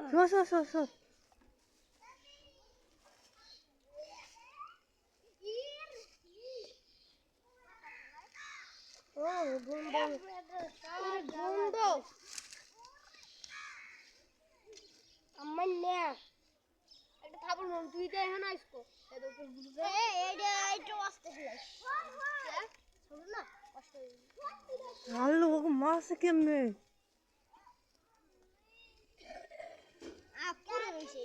সর ও গন্ধ আমার না একটা থাপড় মন তুই তো এখন আইসকো এত বুঝবে এইটা আসতে ফিলাস শুন না কষ্ট আল্লো ওকে মাছ কেমনে আপুরে হইছে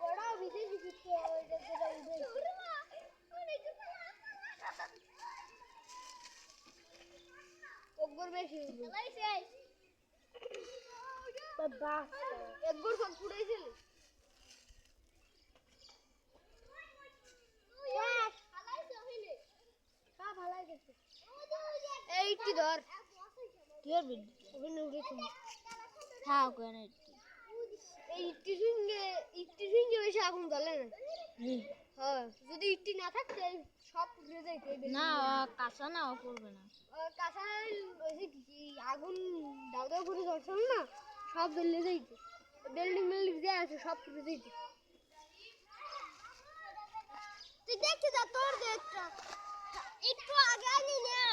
ওড়া বিদেশ দিতে ওইটা যেটা উড়ে একবার বেশি চালাইছে বাবা একবার সব পুড়াইছিল এইটি ধর ধর ওখানে উড়ে তুমি হ্যাঁ ওখানে এই ইটটি সঙ্গে বেশি আগুন জ্বলে না হ্যাঁ যদি ইটটি না থাকতে সব পুড়ে যাইতে না কাঁচা না পড়বে না কাঁচা আগুন দাও দাও করে জ্বলছিল না সব জ্বলে যাইতে বিল্ডিং যে আছে সব পুড়ে যাইতে তুই দেখতে যা তোর দেখ একটু আগে আনি না